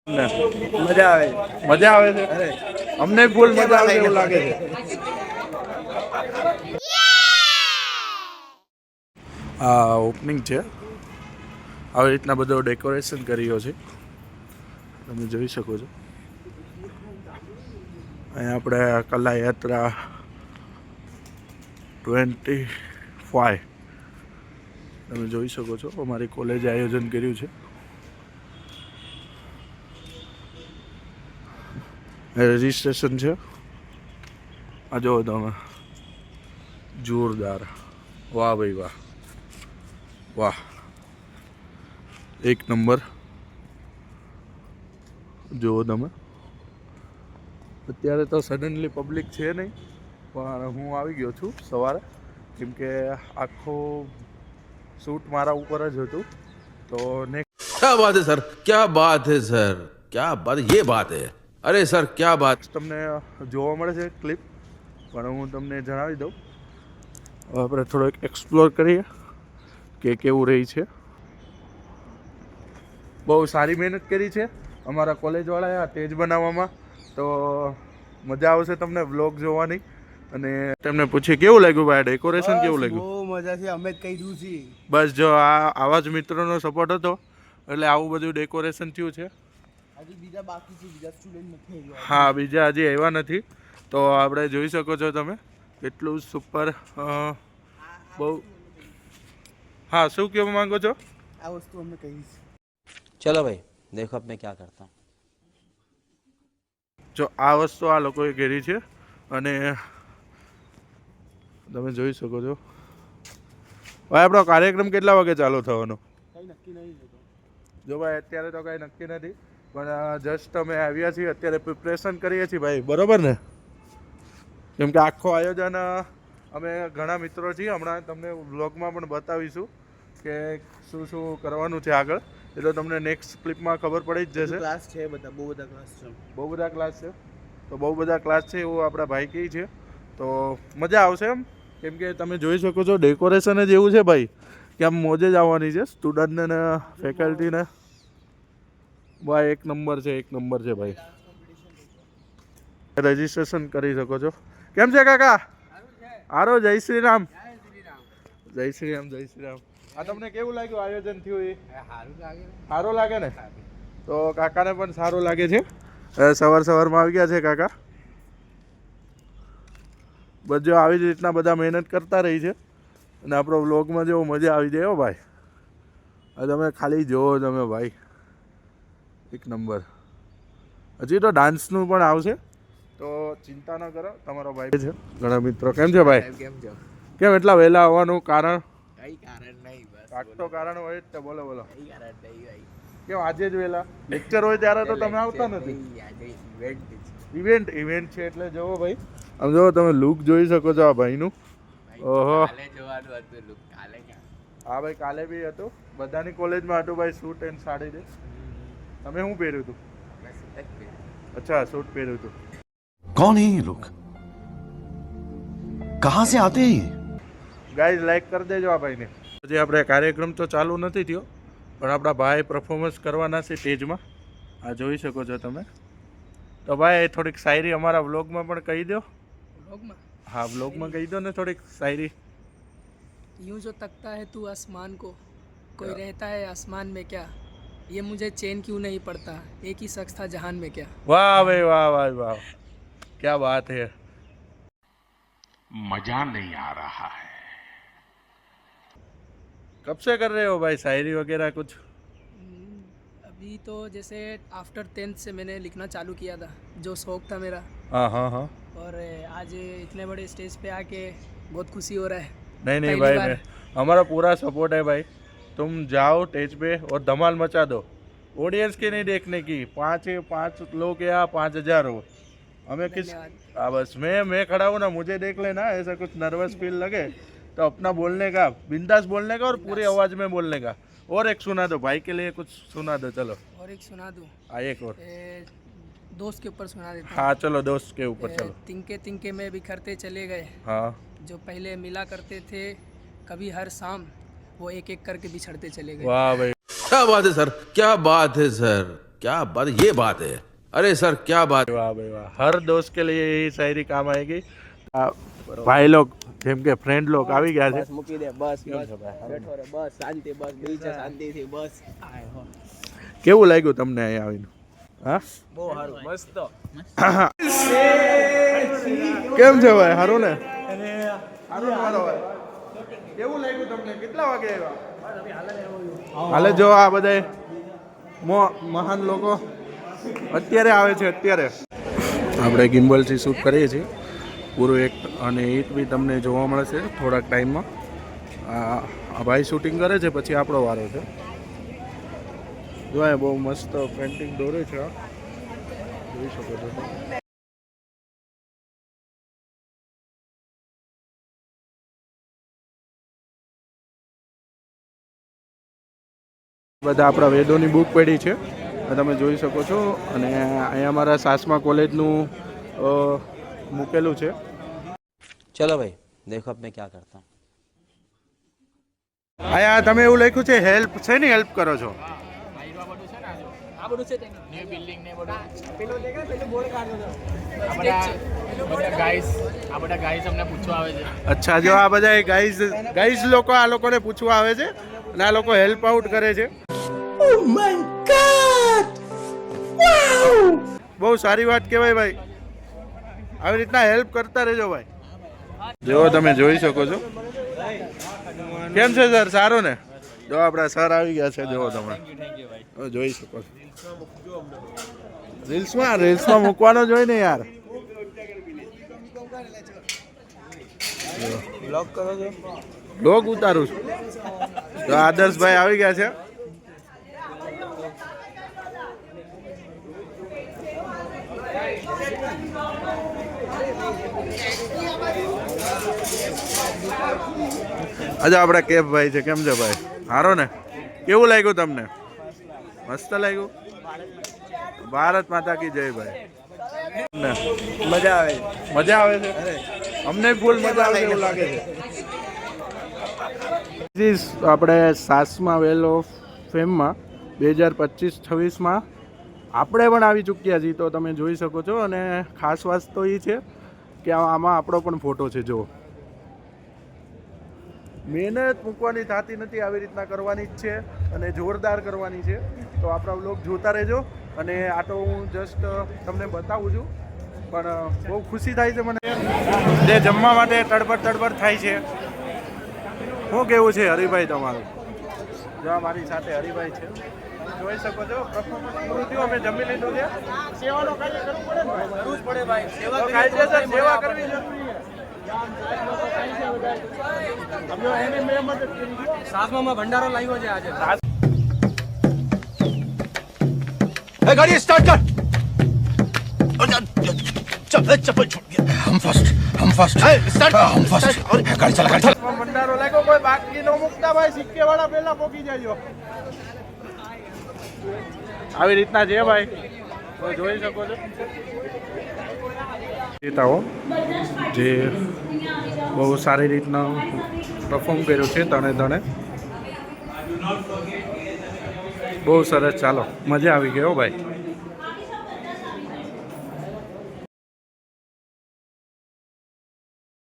મજા આવે છે. અરે અમને ફૂલ મજા આવે એવું લાગે છે. આ ઓપનિંગ છે. આવી રીતના બધો ડેકોરેશન કર્યો છે, તમે જોઈ શકો છો. અહીંયા આપણે કલા યાત્રા 25 તમે જોઈ શકો છો. અમારી કોલેજે આયોજન કર્યું છે. રજીસ્ટ્રેશન છે. આ જુઓ તમે, જોરદાર. વાહ ભાઈ વાહ, વાહ, એક નંબર. જુઓ તમે, અત્યારે તો સડનલી પબ્લિક છે નહીં, પણ હું આવી ગયો છું સવારે, કેમ કે આખો શૂટ મારા ઉપર જ હતું. તો નેક્સ્ટ क्या बात है सर, क्या बात है सर, क्या बात, ये बात है. अरे सर क्या बात. તમને જોવા મળે છે ક્લિપ, પણ હું તમને જણાવી દઉં. આપણે થોડોક એક્સપ્લોર કરીએ કે કેવું રહી છે. બહુ સારી મહેનત કરી છે અમારા કોલેજવાળાએ આ સ્ટેજ બનાવવામાં. તો મજા આવશે તમને વ્લોગ જોવાની. અને તેમને પૂછીએ કેવું લાગ્યું ભાઈ, ડેકોરેશન કેવું લાગ્યું? બહુ મજા છે, અમે જ કહી દઉં છીએ. બસ જો આવા જ મિત્રોનો સપોર્ટ હતો એટલે આવું બધું ડેકોરેશન થયું છે. હજી બીજા બાકી છે, બીજા સ્ટુડન્ટ નથી આવ્યા. હા, બીજા હજી આવ્યા નથી. તો આપણે જોઈ શકો છો તમે કેટલું સુપર. બહુ. હા, શું કહેવા માંગો છો? આ વસ્તુ અમને કહીશ. चलो भाई देखो अब मैं क्या करता हूँ. જો આ વસ્તુ આ લોકોએ કરી છે અને તમે જોઈ શકો છો. ભાઈ આપણો કાર્યક્રમ કેટલા વાગે ચાલુ થવાનો? કઈ નક્કી નહીં. જો ભાઈ અત્યારે તો કાંઈ નક્કી નથી, પણ જસ્ટ અમે આવ્યા છીએ, અત્યારે પ્રિપરેશન કરીએ છીએ ભાઈ, બરોબર ને? કેમ કે આખો આયોજન અમે ઘણા મિત્રો છીએ, હમણાં તમને વ્લોગમાં પણ બતાવીશું કે શું શું કરવાનું છે આગળ. એ તો તમને નેક્સ્ટ ક્લિપમાં ખબર પડી જ જશે. ક્લાસ છે બધા, બહુ બધા ક્લાસ છે. બહુ બધા ક્લાસ છે. તો બહુ બધા ક્લાસ છે એવું આપણા ભાઈ કહે છે. તો મજા આવશે એમ, કેમ કે તમે જોઈ શકો છો ડેકોરેશન જ એવું છે ભાઈ કે આમ મોજે જ આવવાની છે સ્ટુડન્ટને ને ફેકલ્ટીને. ભાઈ એક નંબર છે, એક નંબર છે ભાઈ. રજીસ્ટ્રેશન કરી શકો છો. કેમ છે કાકા? હારો. જય શ્રી રામ. જય શ્રી રામ, જય શ્રી રામ. આ તમને કેવું લાગ્યું આયોજન થયું? એ સારું લાગે ને? તો કાકાને પણ સારું લાગે છે. સવારમાં આવી ગયા છે કાકા. બધું આવી જ રીતના બધા મહેનત કરતા રહી છે અને આપણો વ્લોગમાં જેવો મજા આવી જાય. હો ભાઈ, તમે ખાલી જોવો તમે ભાઈ, એક નંબર. હજી તો ડાન્સનું પણ આવશે, તો ચિંતા ન કરો. તમારો ભાઈ છે, ઘણા મિત્રો. કેમ છે ભાઈ? કેમ એટલા વહેલા આવવાનું કારણ? કઈ કારણ નહીં, બસ કાક તો કારણ હોય જ તે. બોલો બોલો. કઈ કારણ નહીં ભાઈ. કેમ આજે જ વહેલા? લેક્ચર હોય ત્યારે તો તમે આવતા નથી. ઇવેન્ટ છે એટલે જોવો ભાઈ. આમ જો તમે લુક જોઈ શકો છો આ ભાઈનું. ઓહો, હા ભાઈ, કાલે બી હતું, બધાની કોલેજમાં હતું ભાઈ. સૂટ એન્ડ સાડી છે. તમે શું પહેર્યું હતું? અચ્છા, સૂટ પહેર્યું હતું. कौन है ये लोग, कहाँ से आते हैं ये? ગાઈઝ લાઈક કરી દેજો આ ભાઈને. હજી આપણે કાર્યક્રમ તો ચાલુ નથી થયો, પણ આપણા ભાઈ પરફોર્મન્સ કરવાના છે સ્ટેજમાં. આ જોઈ શકો છો તમે. તો ભાઈ થોડીક શાયરી અમારા વ્લોગમાં પણ કહી દો. हाँ, व्लॉग में कही दो ना थोड़ी शायरी. यूं जो तकता है तू आसमान को, कोई रहता है आसमान में क्या, ये मुझे चैन क्यों नहीं पड़ता, एक ही शख्स था जहान में क्या. वाह भाई वाह भाई वाह, क्या बात है. मजा नहीं आ रहा है. कब से कर रहे हो भाई शायरी वगैरह कुछ? अभी तो जैसे आफ्टर 10th से मैंने लिखना चालू किया था, जो शौक था मेरा. हाँ हाँ हाँ. और आज इतने बड़े स्टेज पे आके बहुत खुशी हो रहा है. नहीं नहीं भाई, हमारा पूरा सपोर्ट है भाई. तुम जाओ स्टेज पे और धमाल मचा दो. ऑडियंस की नहीं देखने की. 5 लोग या 5000 हो, हमें किस. हाँ बस मैं खड़ा हूँ ना, मुझे देख लेना. ऐसा कुछ नर्वस फील लगे तो अपना बोलने का, बिंदास बोलने का और पूरी आवाज में बोलने का. और एक सुना दो भाई के लिए, कुछ सुना दो. चलो और एक सुना दूँ? हाँ, एक और. दोस्त के ऊपर सुना देता हूँ. हाँ चलो, दोस्त के ऊपर चलो. तिनके तिनके में बिखरते चले गए. हाँ. जो पहले मिला करते थे कभी हर शाम, वो एक एक करके बिछड़ते चले गए. वाह भाई, क्या बात है सर, क्या बात है सर, क्या बात, ये बात है। अरे सर क्या बात। वाह भाई वाह, हर दोस्त के लिए यही शायरी काम आएगी। भाई लोग જેમ કે ફ્રેન્ડ લોક આવી ગયા છે. બસ મૂકી દે બસ બસ બેઠો રે બસ શાંતિ બસ બીજા શાંતિથી બસ કેવું લાગ્યું તમને અહીંયા આવીને? હા બહુ સારું મસ્ત કેમ છે ભાઈ? સારું ને? સારું મારો ભાઈ. કેવું લાગ્યું તમને? કેટલા વાગે આવ્યા? હાલે જો આ બધા મહાન લોકો અત્યારે આવે છે. અત્યારે આપણે ગિમ્બલથી શૂટ કરીએ છીએ પૂરું એક, અને એ બી તમને જોવા મળશે થોડાક ટાઈમમાં. આ ભાઈ શૂટિંગ કરે છે, પછી આપણો વારો છે. જો બહુ મસ્ત પેન્ટિંગ દોરે છે, જોઈ શકો છો. બધા આપણા વેદોની બુક પડી છે, તમે જોઈ શકો છો. અને અહીંયા અમારા સાસમા કોલેજનું મૂકેલું છે. चलो भाई देखो अब मैं क्या करता हूँ. અહીંયા તમે એવું લખ્યું છે હેલ્પ છે ને, હેલ્પ કરો છો. અચ્છા, જો આ બધા ગાઈઝ લોકો આ લોકોને પૂછવા આવે છે અને આ લોકો હેલ્પ આઉટ કરે છે. બહુ સારી વાત કહેવાય ભાઈ. આવી રીતના હેલ્પ કરતા રહેજો ભાઈ. જો તમે જોઈ શકો છો. કેમ છે સર? સારું ને? જો આપણા સર આવી ગયા છે, જો તમે જોઈ શકો છો. રીલ્સમાં મૂકવાનો જ હોય ને યાર. બ્લોગ ઉતારું છું. તો આદર્શભાઈ આવી ગયા છે. આજે આપણા કેફ ભાઈ છે. કેમ છે ભાઈ? સારો ને? કેવું લાગ્યું તમને? મસ્ત લાગ્યું? ભારત માતા કી જય ભાઈ. મજા આવે મજા આવે છે? અમને ફૂલ મજા આવે એવું લાગે છે. આપણે સાસમા વેલ ઓફ ફેમમાં 2025-26માં આપણે પણ આવી ચૂક્યા છીએ, તો તમે જોઈ શકો છો. અને ખાસ વાત તો એ છે કે આમાં આપણો પણ ફોટો છે. જો મહેનત મૂકવાની થતી નથી, આવી રીતના કરવાની જ છે અને જોરદાર કરવાની છે. તો આપણા વ્લોગ જોતા રહેજો. અને આ તો હું જસ્ટ તમને બતાવું છું, પણ બહુ ખુશી થાય છે મને જે જમવા માટે તડબડ થાય છે. શું કેવું છે હરિભાઈ તમારું? જો મારી સાથે હરિભાઈ છે, જોઈ શકો છો. પરફોર્મન્સ પૂરું થયું, અમે જમી લીધું છે. સેવાનો કાર્ય કરવું પડે ને? કરવું જ પડે ભાઈ. કાયદેસર સેવા કરવી જરૂરી છે. સાસમામાં ભંડારો લાવ્યો છે આજે. गाड़ी स्टार्ट कर। चप्पल छोड़ गया। हम फर्स्ट स्टार्ट हम फर्स्ट गाड़ी चला ભંડારો લાગ્યો. કોઈ બાકી ન મૂકતા ભાઈ. સિક્કે વાળા પહેલા પોકી જાજો. આવી રીતના છે ભાઈ, તો જોઈ શકો છો. નેતાઓ જે બહુ સારી રીતના પરફોર્મ કર્યું છે. તણે બહુ સરસ. ચાલો, મજા આવી ગયો ભાઈ.